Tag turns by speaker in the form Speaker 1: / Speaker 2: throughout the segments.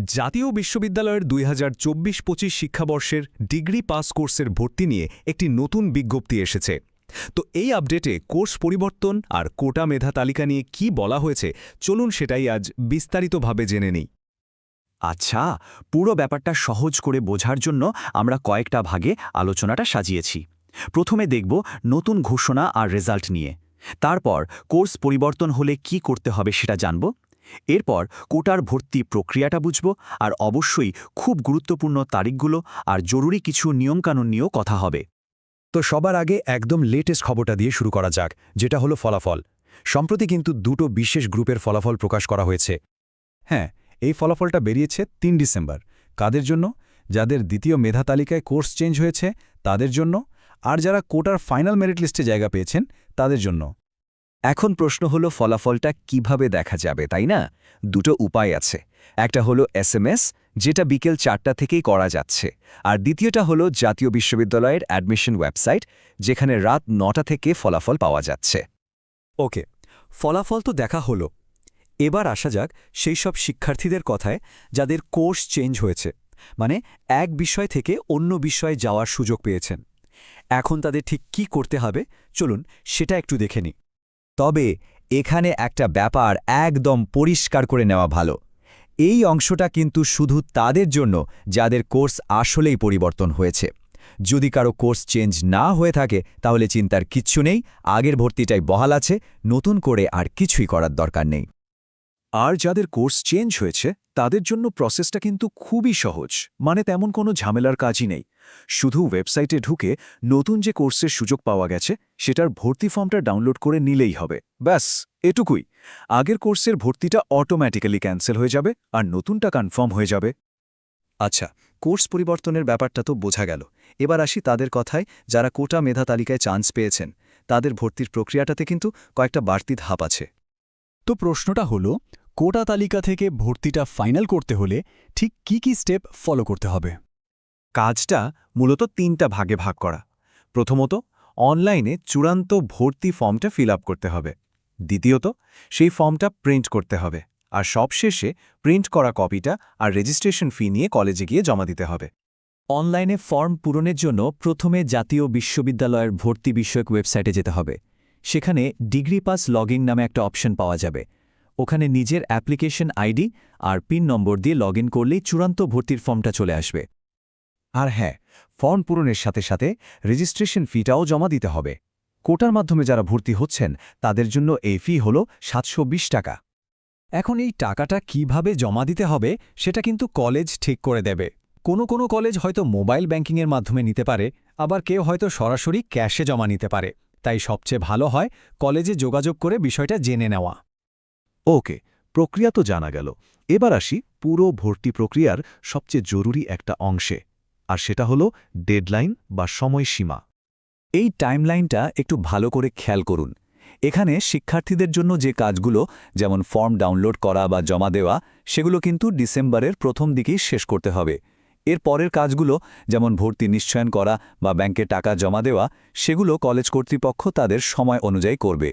Speaker 1: জাতীয় বিশ্ববিদ্যালয়ের ২০২৪-২৫ শিক্ষাবর্ষের degree pass কোর্সের ভর্তি নিয়ে একটি নতুন বিজ্ঞপ্তি এসেছে। তো এই আপডেটে কোর্স পরিবর্তন আর কোটা মেধা তালিকা নিয়ে কি বলা হয়েছে চলুন সেটাই আজ বিস্তারিতভাবে জেনে নিই।
Speaker 2: আচ্ছা, পুরো ব্যাপারটা সহজ করে বোঝার জন্য আমরা কয়েকটা ভাগে আলোচনাটা সাজিয়েছি। প্রথমে দেখব নতুন ঘোষণা আর রেজাল্ট নিয়ে। তারপর কোর্স পরিবর্তন হলে কি করতে হবে সেটা জানব। এরপর কোটার ভর্তি প্রক্রিয়াটা বুঝব, আর অবশ্যই খুব গুরুত্বপূর্ণ তারিখগুলো আর জরুরি কিছু নিয়মকানুন নিয়েও কথা হবে।
Speaker 3: তো সবার আগে একদম লেটেস্ট খবরটা দিয়ে শুরু করা যাক, যেটা হলো ফলাফল। সম্প্রতি কিন্তু দুটো বিশেষ গ্রুপের ফলাফল প্রকাশ করা হয়েছে। হ্যাঁ, এই ফলাফলটা বেরিয়েছে ৩ ডিসেম্বর। কাদের জন্য? যাদের দ্বিতীয় মেধা তালিকায় কোর্স চেঞ্জ হয়েছে তাদের জন্য, আর যারা কোটার ফাইনাল মেরিট লিস্টে জায়গা পেয়েছেন তাদের জন্য।
Speaker 2: এখন প্রশ্ন হলো ফলাফলটা কিভাবে দেখা যাবে, তাই না? দুটো উপায় আছে। একটা হলো SMS, যেটা বিকেল ৪টা থেকেই করা যাচ্ছে, আর দ্বিতীয়টা হলো জাতীয় বিশ্ববিদ্যালয়ের অ্যাডমিশন ওয়েবসাইট, যেখানে রাত ৯টা থেকে ফলাফল পাওয়া যাচ্ছে।
Speaker 1: ওকে, ফলাফল তো দেখা হলো। এবার আসা যাক সেই সব শিক্ষার্থীদের কথায় যাদের কোর্স চেঞ্জ হয়েছে, মানে এক বিষয় থেকে অন্য বিষয়ে যাওয়ার সুযোগ পেয়েছেন। এখন তাদের ঠিক কি করতে হবে চলুন সেটা একটু দেখে নিই।
Speaker 3: তবে এখানে একটা ব্যাপার একদম পরিষ্কার করে নেওয়া ভালো। এই অংশটা কিন্তু শুধু তাদের জন্য যাদের কোর্স আসলেই পরিবর্তন হয়েছে। যদি কারো কোর্স চেঞ্জ না হয়ে থাকে তাহলে চিন্তার কিচ্ছু নেই, আগের ভর্তিটাই বহাল আছে, নতুন করে আর কিছুই করার দরকার নেই।
Speaker 2: আর যাদের কোর্স চেঞ্জ হয়েছে তাদের জন্য প্রসেসটা কিন্তু খুবই সহজ, মানে তেমন কোনো ঝামেলার কাজই নেই। শুধু ওয়েবসাইটে ঢুকে নতুন যে কোর্সের সুযোগ পাওয়া গেছে সেটার ভর্তি ফর্মটা ডাউনলোড করে নিলেই হবে। ব্যাস, এটুকুই। আগের কোর্সের ভর্তিটা অটোম্যাটিক্যালি ক্যান্সেল হয়ে যাবে আর নতুনটা কনফার্ম হয়ে যাবে।
Speaker 3: আচ্ছা, কোর্স পরিবর্তনের ব্যাপারটা তো বোঝা গেল। এবার আসি তাদের কথায়, যারা কোটা মেধা তালিকায় চান্স পেয়েছেন তাদের ভর্তির প্রক্রিয়াটাতে কিন্তু কয়েকটা বাড়তি ধাপ আছে।
Speaker 1: তো প্রশ্নটা হলো, কোটা তালিকা থেকে ভর্তিটা ফাইনাল করতে হলে ঠিক কি স্টেপ ফলো করতে হবে?
Speaker 2: কাজটা মূলত ৩টা ভাগে ভাগ করা। প্রথমত, অনলাইনে চূড়ান্ত ভর্তি ফর্মটা ফিল আপ করতে হবে। দ্বিতীয়ত, সেই ফর্মটা প্রিন্ট করতে হবে। আর সবশেষে প্রিন্ট করা কপিটা আর রেজিস্ট্রেশন ফি নিয়ে কলেজে গিয়ে জমা দিতে হবে।
Speaker 1: অনলাইনে ফর্ম পূরণের জন্য প্রথমে জাতীয় বিশ্ববিদ্যালয়ের ভর্তি বিষয়ক ওয়েবসাইটে যেতে হবে। সেখানে ডিগ্রি পাস লগইন নামে একটা অপশন পাওয়া যাবে। ওখানে নিজের অ্যাপ্লিকেশন আইডি আর পিন নম্বর দিয়ে লগইন করলেই চূড়ান্ত ভর্তির ফর্মটা চলে আসবে।
Speaker 3: আর হ্যাঁ, ফর্ম পূরণের সাথে সাথে রেজিস্ট্রেশন ফিটাও জমা দিতে হবে। কোটার মাধ্যমে যারা ভর্তি হচ্ছেন তাদের জন্য এই ফি হল ৭২০ টাকা।
Speaker 1: এখন এই টাকাটা কিভাবে জমা দিতে হবে সেটা কিন্তু কলেজ ঠিক করে দেবে। কোনো কলেজ হয়তো মোবাইল ব্যাংকিংয়ের মাধ্যমে নিতে পারে, আবার কেউ হয়তো সরাসরি ক্যাশে জমা নিতে পারে। তাই সবচেয়ে ভালো হয় কলেজে যোগাযোগ করে বিষয়টা জেনে নেওয়া।
Speaker 2: ওকে, প্রক্রিয়া তো জানা গেল। এবার আসি পুরো ভর্তি প্রক্রিয়ার সবচেয়ে জরুরি একটা অংশে, আর সেটা হলো ডেডলাইন বা সময়সীমা।
Speaker 1: এই টাইমলাইনটা একটু ভালো করে খেয়াল করুন। এখানে শিক্ষার্থীদের জন্য যে কাজগুলো, যেমন ফর্ম ডাউনলোড করা বা জমা দেওয়া, সেগুলো কিন্তু ডিসেম্বরের প্রথম দিকেই শেষ করতে হবে। এর পরের কাজগুলো, যেমন ভর্তি নিশ্চয়ন করা বা ব্যাংকে টাকা জমা দেওয়া, সেগুলো কলেজ কর্তৃপক্ষ তাদের সময় অনুযায়ী করবে।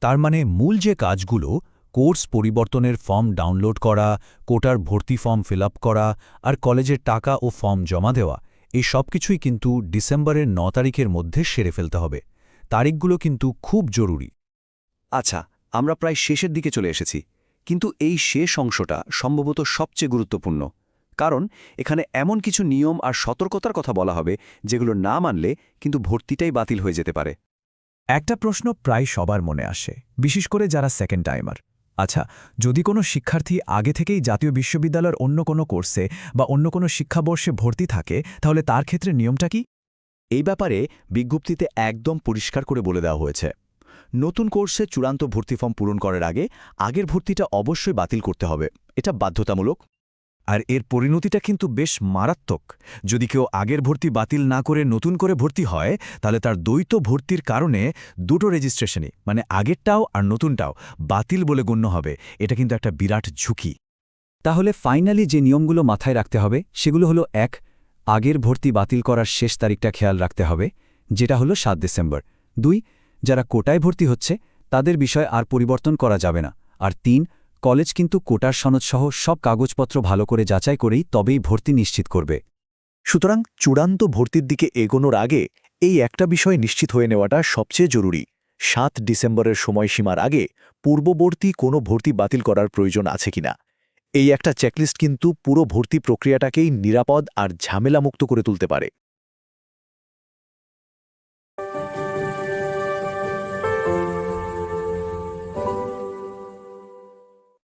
Speaker 3: তার মানে মূল যে কাজগুলো, কোর্স পরিবর্তনের ফর্ম ডাউনলোড করা, কোটার ভর্তি ফর্ম ফিল আপ করা আর কলেজের টাকা ও ফর্ম জমা দেওয়া, এই সব কিছুই কিন্তু ডিসেম্বরের ৯ তারিখের মধ্যে সেরে ফেলতে হবে। তারিখগুলো কিন্তু খুব জরুরি।
Speaker 2: আচ্ছা, আমরা প্রায় শেষের দিকে চলে এসেছি, কিন্তু এই শেষ অংশটা সম্ভবত সবচেয়ে গুরুত্বপূর্ণ। কারণ এখানে এমন কিছু নিয়ম আর সতর্কতার কথা বলা হবে যেগুলো না মানলে কিন্তু ভর্তিটাই বাতিল হয়ে যেতে পারে।
Speaker 3: একটা প্রশ্ন প্রায় সবার মনে আসে, বিশেষ করে যারা সেকেন্ড টাইমার। আচ্ছা, যদি কোনো শিক্ষার্থী আগে থেকেই জাতীয় বিশ্ববিদ্যালয়ের অন্য কোনো কোর্সে বা অন্য কোনো শিক্ষাবর্ষে ভর্তি থাকে, তাহলে তার ক্ষেত্রে নিয়মটা কি?
Speaker 2: এই ব্যাপারে বিজ্ঞপ্তিতে একদম পরিষ্কার করে বলে দেওয়া হয়েছে। নতুন কোর্সে চূড়ান্ত ভর্তি ফর্ম পূরণ করার আগে আগের ভর্তিটা অবশ্যই বাতিল করতে হবে। এটা বাধ্যতামূলক।
Speaker 3: আর এর পরিণতিটা কিন্তু বেশ মারাত্মক। যদি কেউ আগের ভর্তি বাতিল না করে নতুন করে ভর্তি হয়, তাহলে তার দ্বৈত ভর্তির কারণে দুটো রেজিস্ট্রেশনই, মানে আগেরটাও আর নতুনটাও, বাতিল বলে গণ্য হবে। এটা কিন্তু একটা বিরাট ঝুঁকি।
Speaker 1: তাহলে ফাইনালি যে নিয়মগুলো মাথায় রাখতে হবে সেগুলো হলো: ১. আগের ভর্তি বাতিল করার শেষ তারিখটা খেয়াল রাখতে হবে, যেটা হলো ৭ ডিসেম্বর। ২. যারা কোটায় ভর্তি হচ্ছে তাদের বিষয় আর পরিবর্তন করা যাবে না। আর ৩. কলেজ কিন্তু কোটার সনদসহ সব কাগজপত্র ভালো করে যাচাই করেই তবেই ভর্তি নিশ্চিত করবে।
Speaker 4: সুতরাং চূড়ান্ত ভর্তির দিকে এগোনোর আগে এই একটা বিষয় নিশ্চিত হয়ে নেওয়াটা সবচেয়ে জরুরি। ৭ ডিসেম্বরের সময়সীমার আগে পূর্ববর্তী কোনো ভর্তি বাতিল করার প্রয়োজন আছে কিনা। এই একটা চেকলিস্ট কিন্তু পুরো ভর্তি প্রক্রিয়াটাকেই নিরাপদ আর ঝামেলামুক্ত করে তুলতে পারে।